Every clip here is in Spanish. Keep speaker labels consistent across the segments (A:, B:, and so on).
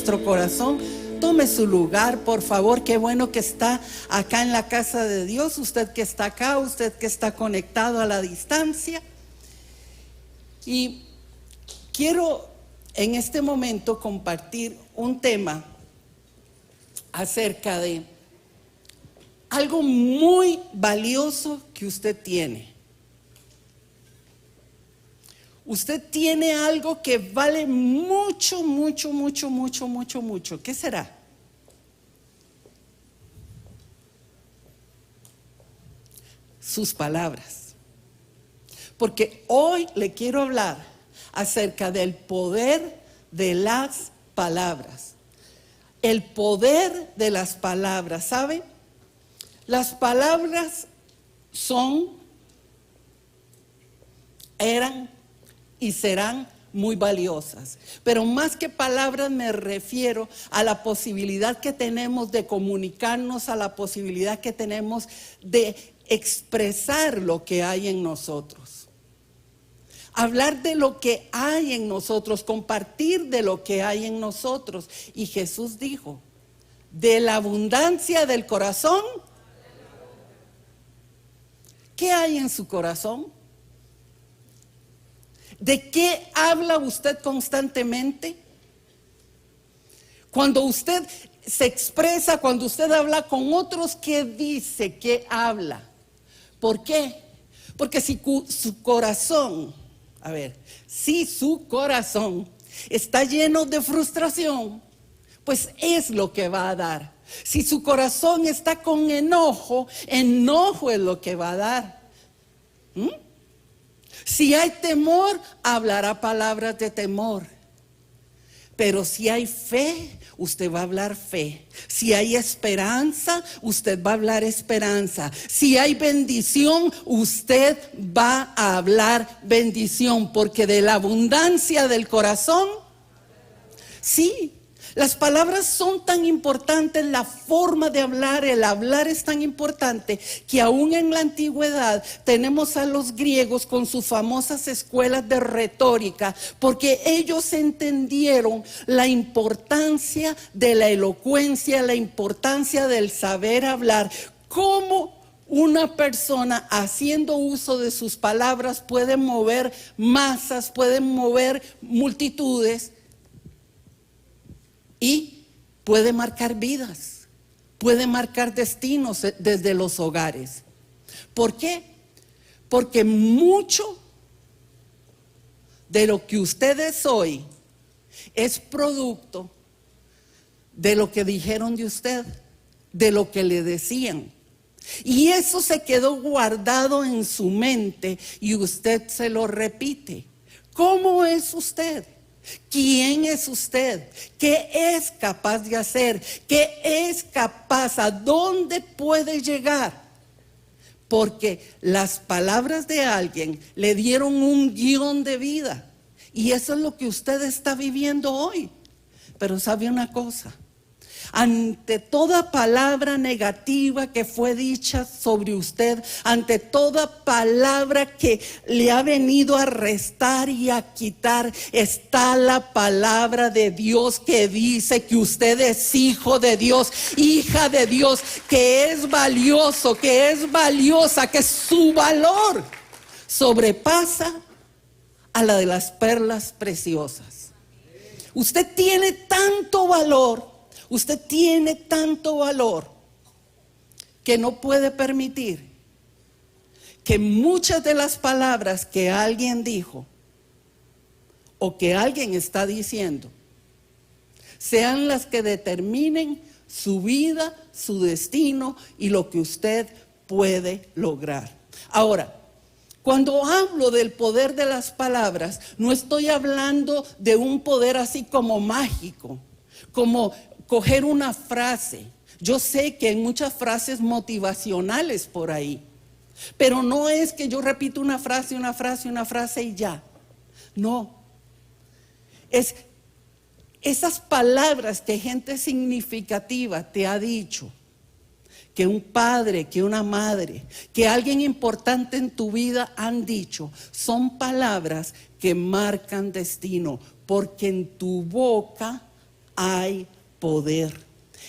A: nuestro corazón. Tome su lugar, por favor. Qué bueno que está acá en la casa de Dios. Usted que está acá, usted que está conectado a la distancia. Y quiero en este momento compartir un tema acerca de algo muy valioso que usted tiene. Usted tiene algo que vale mucho, mucho, mucho, mucho, mucho, mucho. ¿Qué será? Sus palabras. Porque hoy le quiero hablar acerca del poder de las palabras. El poder de las palabras, ¿saben? Las palabras eran y serán muy valiosas. Pero más que palabras me refiero a la posibilidad que tenemos de comunicarnos, a la posibilidad que tenemos de expresar lo que hay en nosotros. Hablar de lo que hay en nosotros, compartir de lo que hay en nosotros. Y Jesús dijo, de la abundancia del corazón, ¿qué hay en su corazón? ¿De qué habla usted constantemente? Cuando usted se expresa, cuando usted habla con otros, ¿qué dice? ¿Qué habla? ¿Por qué? Porque si su corazón, si su corazón está lleno de frustración, pues es lo que va a dar. Si su corazón está con enojo, enojo es lo que va a dar. Si hay temor, hablará palabras de temor. Pero si hay fe, usted va a hablar fe. Si hay esperanza, usted va a hablar esperanza. Si hay bendición, usted va a hablar bendición. Porque de la abundancia del corazón, sí. Las palabras son tan importantes, la forma de hablar, el hablar es tan importante que aún en la antigüedad tenemos a los griegos con sus famosas escuelas de retórica, porque ellos entendieron la importancia de la elocuencia, la importancia del saber hablar, cómo una persona haciendo uso de sus palabras puede mover masas, puede mover multitudes. Y puede marcar vidas, puede marcar destinos desde los hogares. ¿Por qué? Porque mucho de lo que usted es hoy es producto de lo que dijeron de usted, de lo que le decían. Y eso se quedó guardado en su mente y usted se lo repite. ¿Cómo es usted? ¿Quién es usted? ¿Qué es capaz de hacer? ¿Qué es capaz? ¿A dónde puede llegar? Porque las palabras de alguien le dieron un guión de vida. Y eso es lo que usted está viviendo hoy. Pero ¿sabe una cosa? Ante toda palabra negativa que fue dicha sobre usted, ante toda palabra que le ha venido a restar y a quitar, está la palabra de Dios que dice que usted es hijo de Dios, hija de Dios, que es valioso, que es valiosa, que su valor sobrepasa a la de las perlas preciosas. Usted tiene tanto valor. Usted tiene tanto valor que no puede permitir que muchas de las palabras que alguien dijo o que alguien está diciendo sean las que determinen su vida, su destino y lo que usted puede lograr. Ahora, cuando hablo del poder de las palabras, no estoy hablando de un poder así como mágico, como coger una frase. Yo sé que hay muchas frases motivacionales por ahí, pero no es que yo repito una frase y ya. No. Es esas palabras que gente significativa te ha dicho, que un padre, que una madre, que alguien importante en tu vida han dicho, son palabras que marcan destino, porque en tu boca hay poder.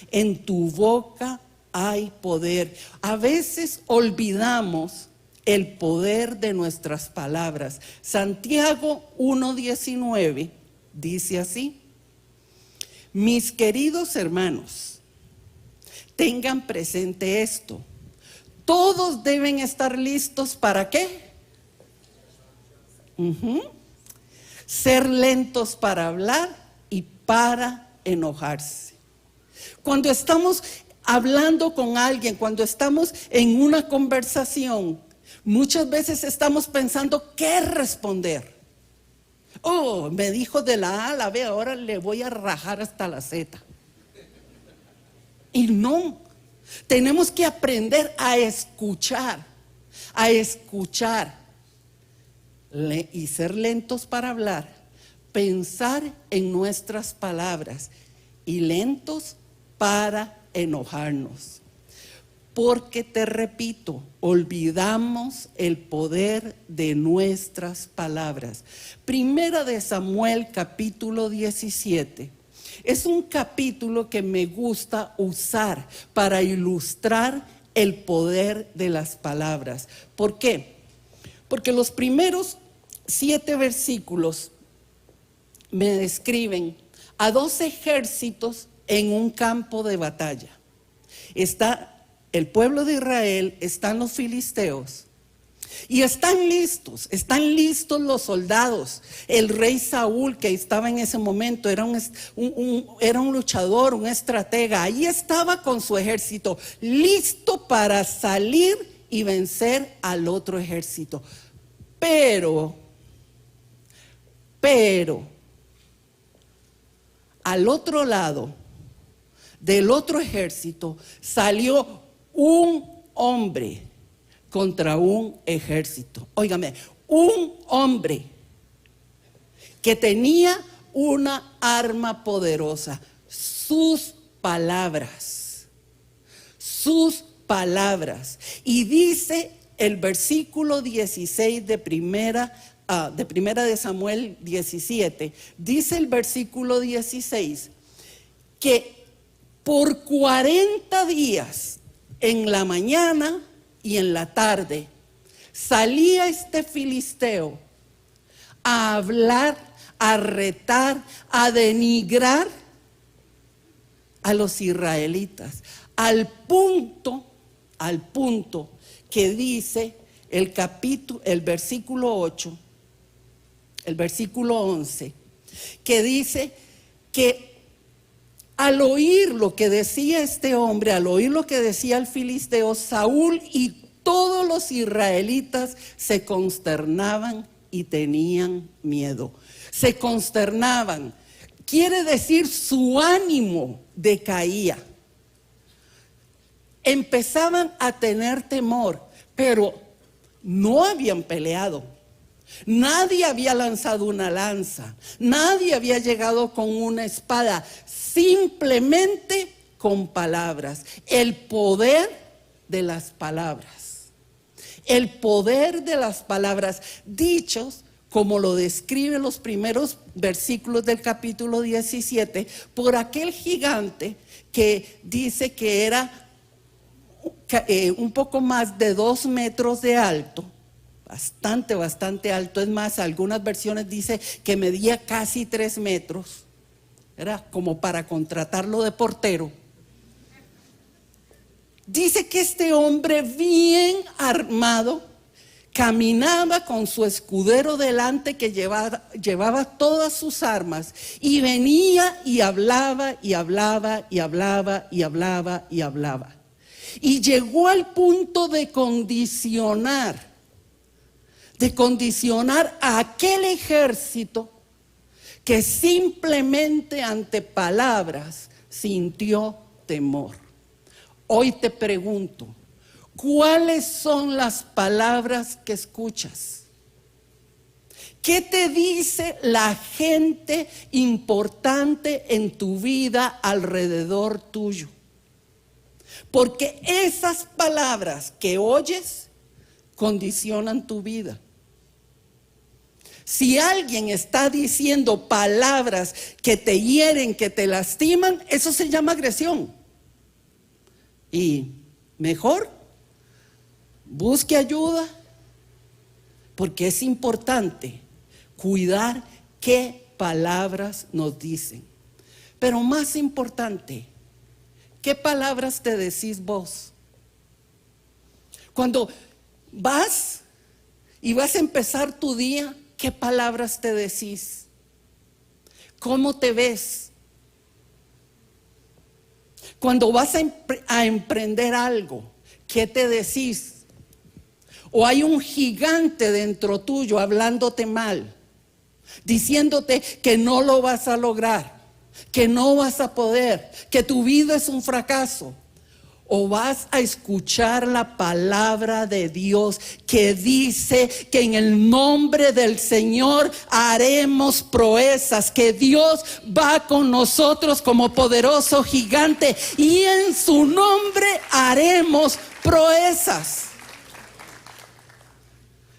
A: En tu boca hay poder. A veces olvidamos el poder de nuestras palabras. Santiago 1:19 dice así: mis queridos hermanos, tengan presente esto. Todos deben estar listos ¿para qué? Ser lentos para hablar y para enojarse. Cuando estamos hablando con alguien, cuando estamos en una conversación, muchas veces estamos pensando qué responder. Oh, me dijo de la A a la B, ahora le voy a rajar hasta la Z. Y no, tenemos que aprender a escuchar y ser lentos para hablar, pensar en nuestras palabras y lentos para enojarnos. Porque te repito, olvidamos el poder de nuestras palabras. Primera de Samuel capítulo 17. Es un capítulo que me gusta usar para ilustrar el poder de las palabras. ¿Por qué? Porque los primeros 7 versículos me describen a 2 ejércitos en un campo de batalla. Está el pueblo de Israel, están los filisteos y están listos los soldados. El rey Saúl, que estaba en ese momento, era un luchador, un estratega. Ahí estaba con su ejército, listo para salir y vencer al otro ejército. Pero al otro lado del otro ejército salió un hombre contra un ejército. Óigame, un hombre que tenía una arma poderosa, sus palabras. Y dice el versículo 16 de primera de Samuel 17, dice el versículo 16, que por 40 días, en la mañana y en la tarde, salía este filisteo a hablar, a retar, a denigrar a los israelitas, al punto que dice el versículo 8, el versículo 11, que dice que al oír lo que decía este hombre, al oír lo que decía el filisteo, Saúl y todos los israelitas se consternaban y tenían miedo. Se consternaban, quiere decir su ánimo decaía. Empezaban a tener temor, pero no habían peleado. Nadie había lanzado una lanza, nadie había llegado con una espada, simplemente con palabras. El poder de las palabras. El poder de las palabras dichos, como lo describen los primeros versículos del capítulo 17, por aquel gigante que dice que era un poco más de 2 metros de alto. Bastante alto. Es más, algunas versiones dice que medía casi 3 metros. Era como para contratarlo de portero. Dice que este hombre bien armado caminaba con su escudero delante, que llevaba todas sus armas, y venía y hablaba y hablaba y hablaba y hablaba y hablaba. Y llegó al punto de condicionar a aquel ejército que simplemente ante palabras sintió temor. Hoy te pregunto, ¿cuáles son las palabras que escuchas? ¿Qué te dice la gente importante en tu vida alrededor tuyo? Porque esas palabras que oyes condicionan tu vida. Si alguien está diciendo palabras que te hieren, que te lastiman, eso se llama agresión. Y mejor busque ayuda, porque es importante cuidar qué palabras nos dicen. Pero más importante, ¿qué palabras te decís vos? Cuando vas y vas a empezar tu día, ¿qué palabras te decís? ¿Cómo te ves? Cuando vas a emprender algo, ¿qué te decís? O hay un gigante dentro tuyo hablándote mal, diciéndote que no lo vas a lograr, que no vas a poder, que tu vida es un fracaso. O vas a escuchar la palabra de Dios que dice que en el nombre del Señor haremos proezas, que Dios va con nosotros como poderoso gigante y en su nombre haremos proezas.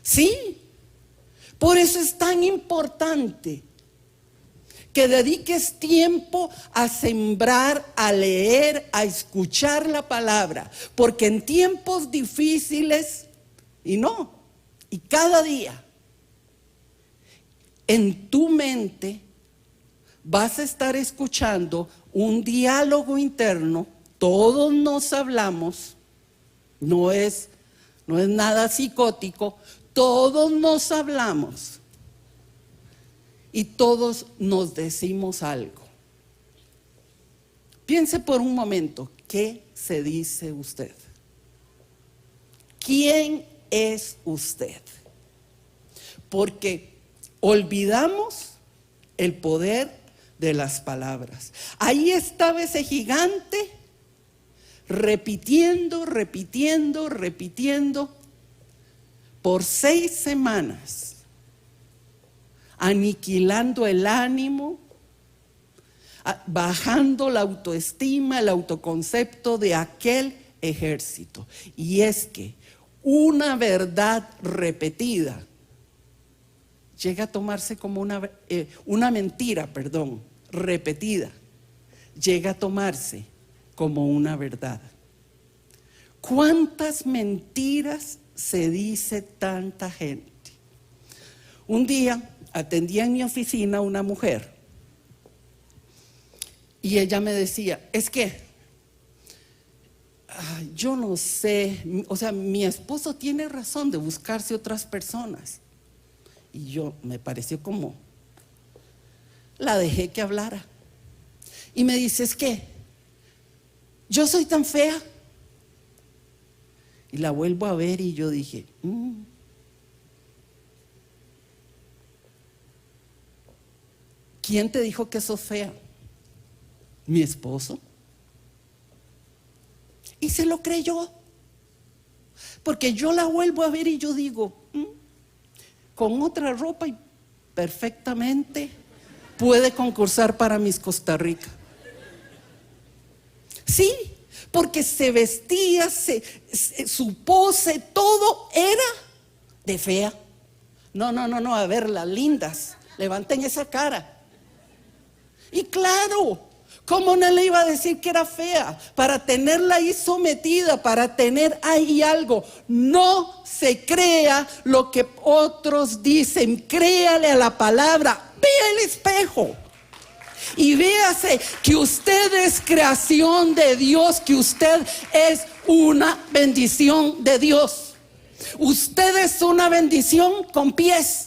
A: Sí, por eso es tan importante que dediques tiempo a sembrar, a leer, a escuchar la palabra, porque en tiempos difíciles, y cada día, en tu mente vas a estar escuchando un diálogo interno. Todos nos hablamos, no es nada psicótico, todos nos hablamos. Y todos nos decimos algo. Piense por un momento, ¿qué se dice usted? ¿Quién es usted? Porque olvidamos el poder de las palabras. Ahí estaba ese gigante repitiendo por 6 semanas. Aniquilando el ánimo, bajando la autoestima, el autoconcepto de aquel ejército. Y es que una verdad repetida llega a tomarse como una mentira, repetida, llega a tomarse como una verdad. ¿Cuántas mentiras se dice tanta gente? Un día atendía en mi oficina una mujer y ella me decía, es que yo no sé, o sea, mi esposo tiene razón de buscarse otras personas. Y me pareció como, la dejé que hablara. Y me dice, es que yo soy tan fea. Y la vuelvo a ver y yo dije, ¿quién te dijo que sos fea? ¿Mi esposo? Y se lo creyó. Porque yo la vuelvo a ver y yo digo, con otra ropa y perfectamente puede concursar para Miss Costa Rica. Sí, porque se vestía, su pose, todo era de fea. No, a ver, las lindas, levanten esa cara. Y claro, ¿cómo no le iba a decir que era fea? Para tenerla ahí sometida, para tener ahí algo. No se crea lo que otros dicen, créale a la palabra, vea el espejo. Y véase que usted es creación de Dios, que usted es una bendición de Dios. Usted es una bendición con pies.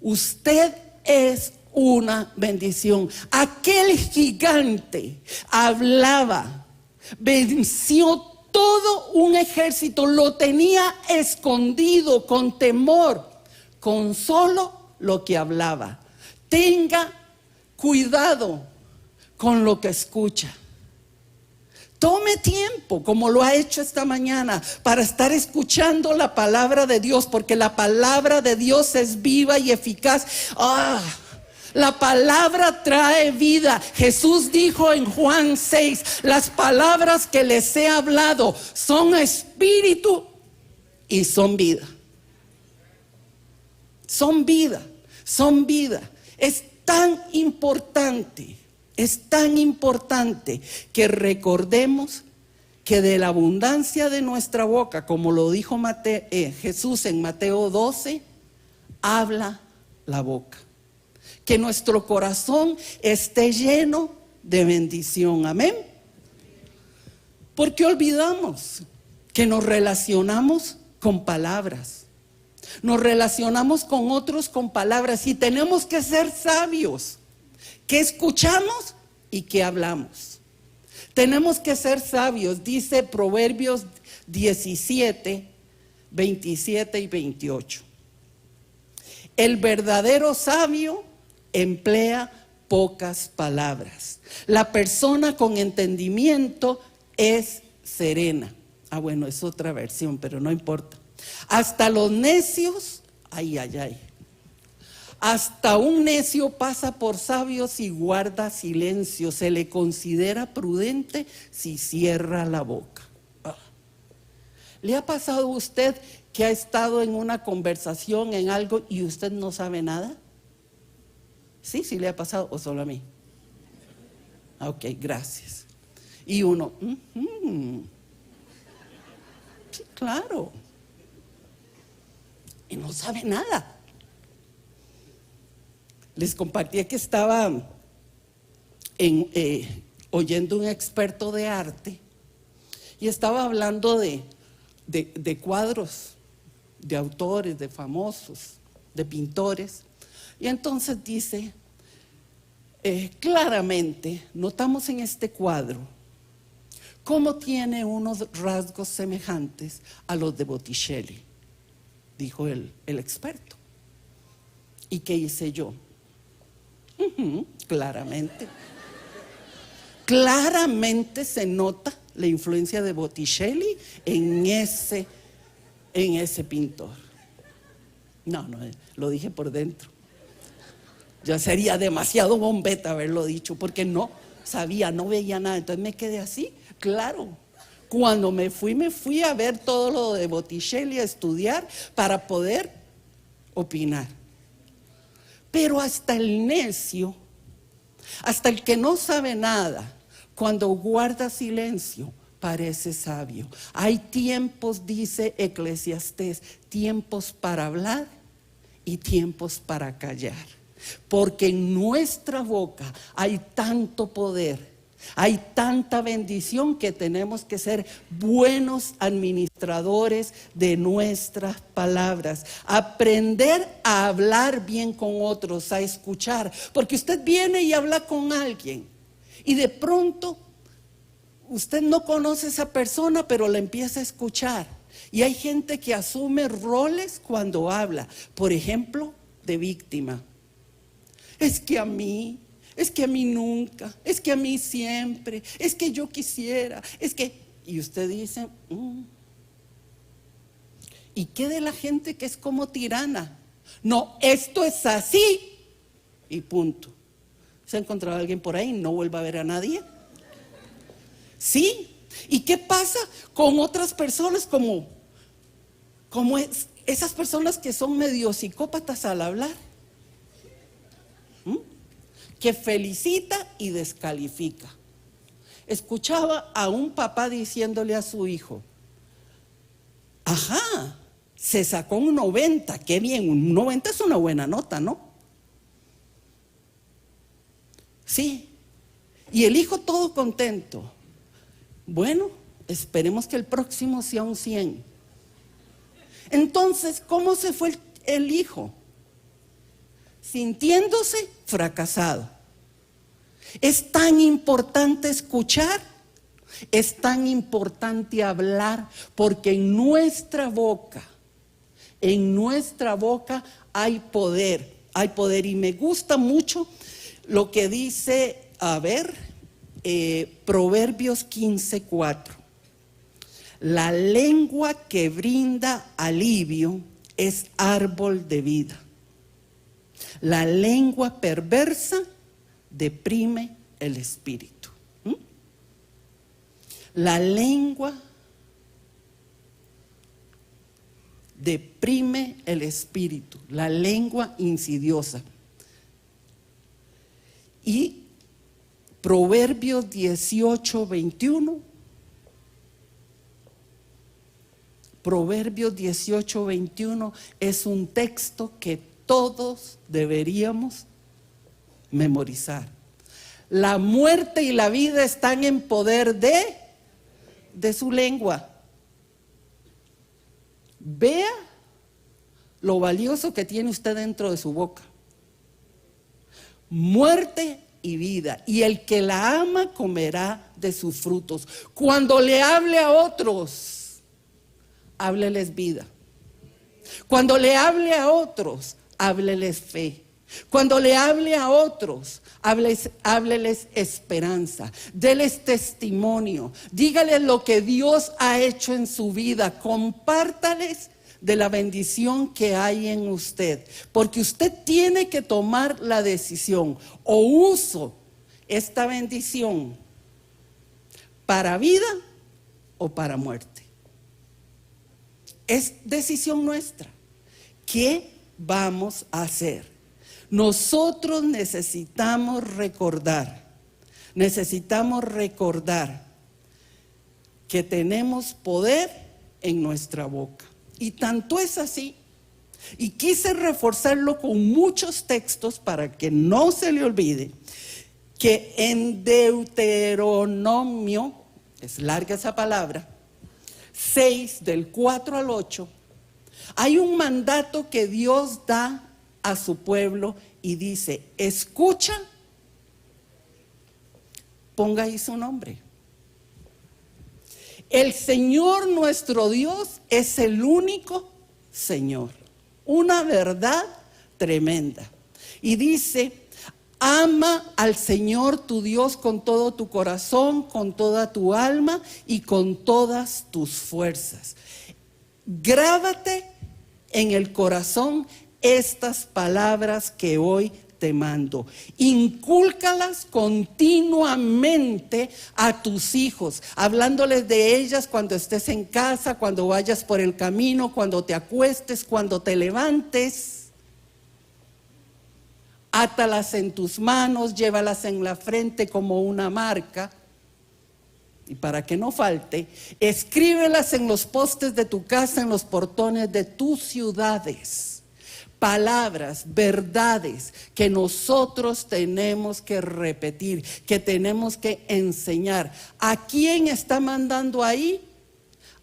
A: Usted es una bendición. Aquel gigante hablaba, venció todo un ejército, lo tenía escondido con temor, con solo lo que hablaba. Tenga cuidado con lo que escucha. Tome tiempo, como lo ha hecho esta mañana, para estar escuchando la palabra de Dios, porque la palabra de Dios es viva y eficaz. La palabra trae vida. Jesús dijo en Juan 6, las palabras que les he hablado son espíritu y son vida. Son vida, son vida. Es tan importante que recordemos que de la abundancia de nuestra boca, como lo dijo Jesús en Mateo 12, habla la boca. Que nuestro corazón esté lleno de bendición. Amén. Porque olvidamos que nos relacionamos con palabras. Nos relacionamos con otros con palabras y tenemos que ser sabios. ¿Qué escuchamos y qué hablamos? Tenemos que ser sabios, dice Proverbios 17, 27 y 28. El verdadero sabio emplea pocas palabras. La persona con entendimiento es serena. Bueno, es otra versión, pero no importa. Hasta los necios, ay. Hasta un necio pasa por sabios y guarda silencio. Se le considera prudente si cierra la boca. ¿Le ha pasado a usted que ha estado en una conversación, en algo, y usted no sabe nada? Sí le ha pasado, o solo a mí. Ok, gracias. Y uno, sí, claro. Y no sabe nada. Les compartí que estaba oyendo un experto de arte y estaba hablando de cuadros, de autores, de famosos, de pintores. Y entonces dice, claramente notamos en este cuadro cómo tiene unos rasgos semejantes a los de Botticelli, dijo el experto. ¿Y qué hice yo? Claramente se nota la influencia de Botticelli en ese pintor. No, lo dije por dentro. Ya sería demasiado bombeta haberlo dicho, porque no sabía, no veía nada. Entonces me quedé así, claro. Cuando me fui a ver todo lo de Botticelli, a estudiar para poder opinar. Pero hasta el necio, hasta el que no sabe nada, cuando guarda silencio, parece sabio. Hay tiempos, dice Eclesiastés, tiempos para hablar y tiempos para callar. Porque en nuestra boca hay tanto poder, hay tanta bendición, que tenemos que ser buenos administradores de nuestras palabras. Aprender a hablar bien con otros, a escuchar. Porque usted viene y habla con alguien y de pronto usted no conoce a esa persona, pero la empieza a escuchar. Y hay gente que asume roles cuando habla. Por ejemplo, de víctima. Es que a mí nunca, es que a mí siempre, es que yo quisiera, y usted dice, ¿y qué de la gente que es como tirana? No, esto es así, y punto. ¿Se ha encontrado a alguien por ahí? No vuelva a ver a nadie. ¿Sí? ¿Y qué pasa con otras personas como esas personas que son medio psicópatas al hablar? Que felicita y descalifica. Escuchaba a un papá diciéndole a su hijo, se sacó un 90, qué bien, un 90 es una buena nota, ¿no? Sí, y el hijo todo contento. Bueno, esperemos que el próximo sea un 100. Entonces, ¿cómo se fue el hijo? Sintiéndose fracasado. Es tan importante escuchar, es tan importante hablar, porque en nuestra boca hay poder, y me gusta mucho lo que dice, Proverbios 15:4. La lengua que brinda alivio es árbol de vida. La lengua perversa deprime el espíritu. La lengua deprime el espíritu, la lengua insidiosa. Y Proverbios 18:21. Proverbios 18:21 es un texto que todos deberíamos memorizar. La muerte y la vida están en poder de su lengua. Vea lo valioso que tiene usted dentro de su boca. Muerte y vida, y el que la ama comerá de sus frutos. Cuando le hable a otros, hábleles vida. Cuando le hable a otros, hábleles fe. Cuando le hable a otros, hábleles esperanza, déles testimonio, dígales lo que Dios ha hecho en su vida, compártales de la bendición que hay en usted, porque usted tiene que tomar la decisión: o uso esta bendición para vida o para muerte. Es decisión nuestra. ¿Qué vamos a hacer? Nosotros necesitamos recordar que tenemos poder en nuestra boca. Y tanto es así, y quise reforzarlo con muchos textos para que no se le olvide, que en Deuteronomio, es larga esa palabra, 6 del 4 al 8, hay un mandato que Dios da a su pueblo y dice: escucha, ponga ahí su nombre. El Señor nuestro Dios es el único Señor. Una verdad tremenda. Y dice: ama al Señor tu Dios con todo tu corazón, con toda tu alma y con todas tus fuerzas. Grábate en el corazón estas palabras que hoy te mando. Incúlcalas continuamente a tus hijos, hablándoles de ellas cuando estés en casa, cuando vayas por el camino, cuando te acuestes, cuando te levantes. Átalas en tus manos, llévalas en la frente como una marca. Y para que no falte, escríbelas en los postes de tu casa, en los portones de tus ciudades. Palabras, verdades que nosotros tenemos que repetir, que tenemos que enseñar. ¿A quién está mandando ahí?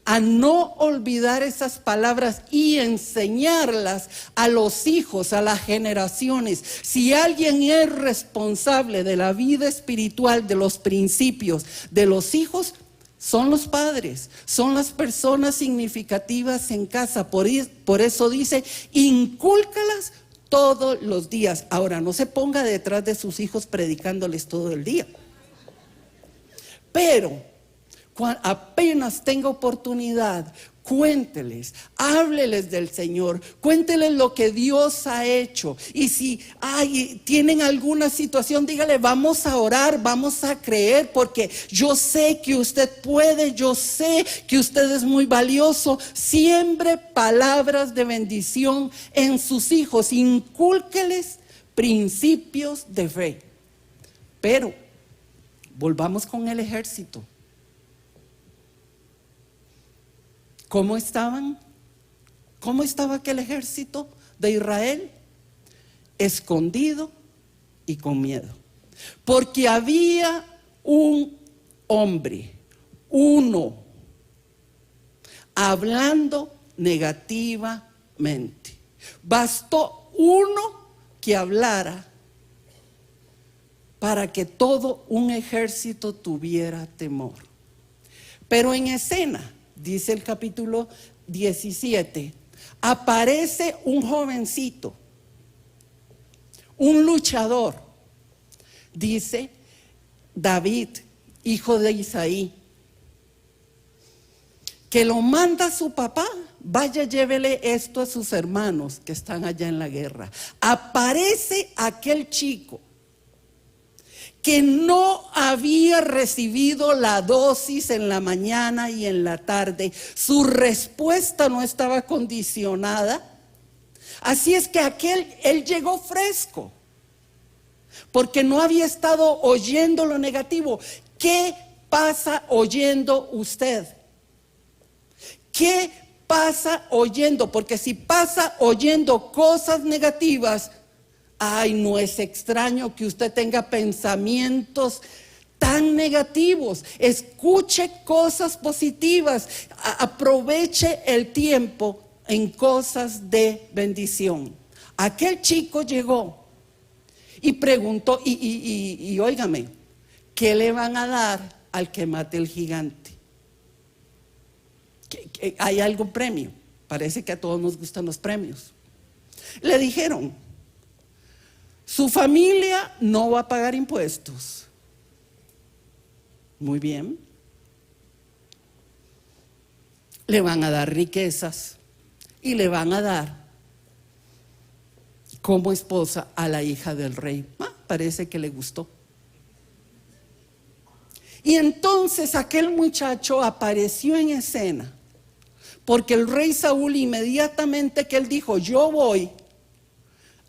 A: A no olvidar esas palabras y enseñarlas a los hijos, a las generaciones. Si alguien es responsable de la vida espiritual, de los principios de los hijos, son los padres, son las personas significativas en casa. Por eso dice: incúlcalas todos los días. Ahora, no se ponga detrás de sus hijos predicándoles todo el día, pero apenas tenga oportunidad, cuénteles, hábleles del Señor, cuénteles lo que Dios ha hecho. Y si tienen alguna situación, dígale: vamos a orar, vamos a creer, porque yo sé que usted puede, yo sé que usted es muy valioso. Siembre palabras de bendición en sus hijos, incúlqueles principios de fe. Pero volvamos con el ejército. ¿Cómo estaban? ¿Cómo estaba aquel ejército de Israel? Escondido y con miedo. Porque había un hombre, uno, hablando negativamente. Bastó uno que hablara para que todo un ejército tuviera temor. Pero en escena, dice el capítulo 17, aparece un jovencito, un luchador. Dice: David, hijo de Isaí, que lo manda su papá: vaya, llévele esto a sus hermanos que están allá en la guerra. Aparece aquel chico que no había recibido la dosis en la mañana y en la tarde. Su respuesta no estaba condicionada. Así es que él llegó fresco, porque no había estado oyendo lo negativo. ¿Qué pasa oyendo usted? ¿Qué pasa oyendo? Porque si pasa oyendo cosas negativas, ay, no es extraño que usted tenga pensamientos tan negativos. Escuche cosas positivas, aproveche el tiempo en cosas de bendición. Aquel chico llegó y preguntó, y óigame, ¿qué le van a dar al que mate el gigante? ¿Hay algún premio? Parece que a todos nos gustan los premios. Le dijeron, su familia no va a pagar impuestos. Muy bien. Le van a dar riquezas y le van a dar como esposa a la hija del rey. Parece que le gustó. Y entonces aquel muchacho apareció en escena, porque el rey Saúl, inmediatamente que él dijo, yo voy,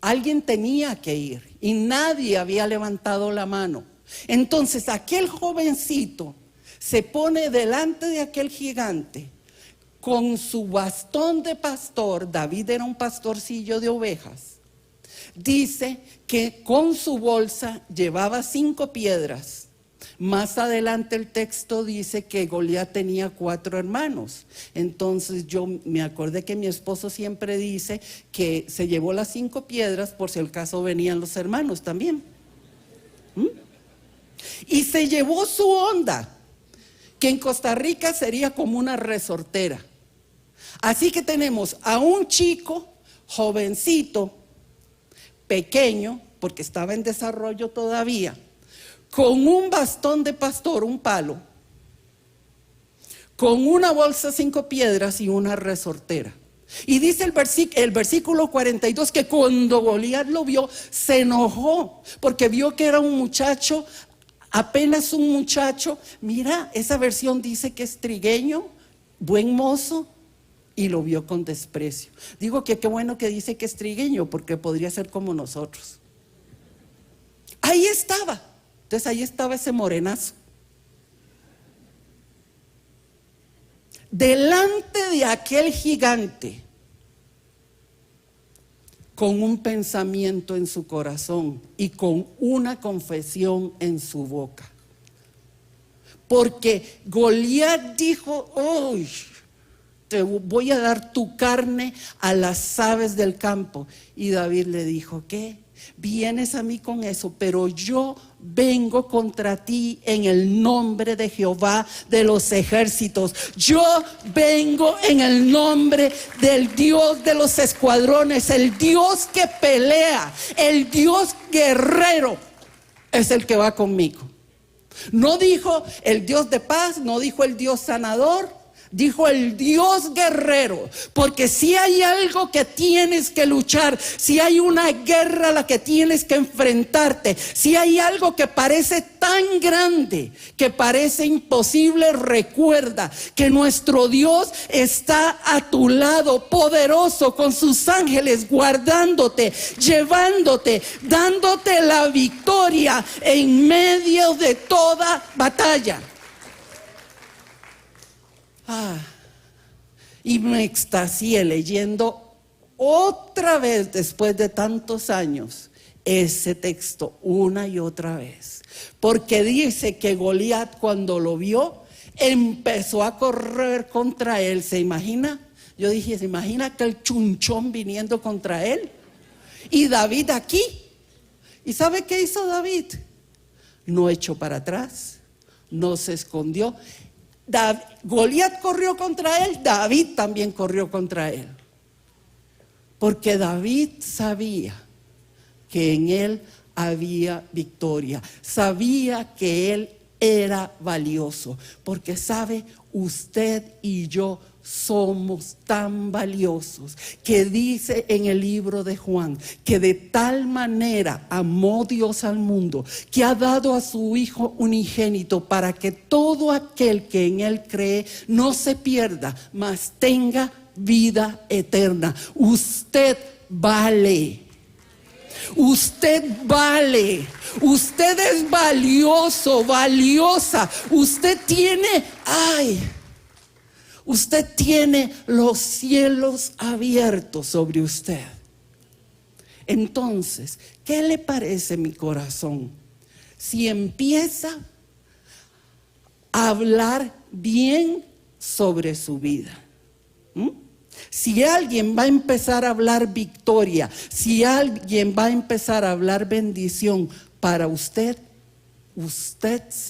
A: alguien tenía que ir y nadie había levantado la mano. Entonces aquel jovencito se pone delante de aquel gigante con su bastón de pastor. David era un pastorcillo de ovejas. Dice que con su bolsa llevaba 5 piedras. Más adelante el texto dice que Goliat tenía 4 hermanos. Entonces yo me acordé que mi esposo siempre dice que se llevó las 5 piedras por si al caso venían los hermanos también. Y se llevó su onda, que en Costa Rica sería como una resortera. Así que tenemos a un chico, jovencito, pequeño, porque estaba en desarrollo todavía, con un bastón de pastor, un palo, con una bolsa 5 piedras y una resortera. Y dice el versículo 42 que cuando Goliat lo vio, se enojó, porque vio que era un muchacho, apenas un muchacho. Mira, esa versión dice que es trigueño, buen mozo, y lo vio con desprecio. Digo que qué bueno que dice que es trigueño, porque podría ser como nosotros. Ahí estaba. Entonces ahí estaba ese morenazo. Delante de aquel gigante, con un pensamiento en su corazón y con una confesión en su boca. Porque Goliat dijo, uy, te voy a dar tu carne a las aves del campo. Y David le dijo, ¿qué? Vienes a mí con eso, pero yo vengo contra ti en el nombre de Jehová de los ejércitos. Yo vengo en el nombre del Dios de los escuadrones, el Dios que pelea, el Dios guerrero es el que va conmigo. No dijo el Dios de paz, no dijo el Dios sanador, dijo el Dios guerrero. Porque si hay algo que tienes que luchar, si hay una guerra a la que tienes que enfrentarte, si hay algo que parece tan grande, que parece imposible, recuerda que nuestro Dios está a tu lado, poderoso, con sus ángeles guardándote, llevándote, dándote la victoria en medio de toda batalla. Y me extasié leyendo otra vez, después de tantos años, ese texto una y otra vez, porque dice que Goliat, cuando lo vio, empezó a correr contra él. ¿Se imagina? Yo dije, ¿se imagina aquel chunchón viniendo contra él? Y David aquí. ¿Y sabe qué hizo David? No echó para atrás, no se escondió. Goliat corrió contra él, David también corrió contra él. Porque David sabía que en él había victoria, sabía que él era valioso. Porque sabe, usted y yo somos tan valiosos, que dice en el libro de Juan, que de tal manera amó Dios al mundo, que ha dado a su Hijo unigénito, para que todo aquel que en Él cree no se pierda, mas tenga vida eterna. Usted vale. Usted vale, usted es valioso, valiosa, usted tiene los cielos abiertos sobre usted. Entonces, ¿qué le parece, mi corazón, si empieza a hablar bien sobre su vida? Si alguien va a empezar a hablar victoria, si alguien va a empezar a hablar bendición para usted, usted se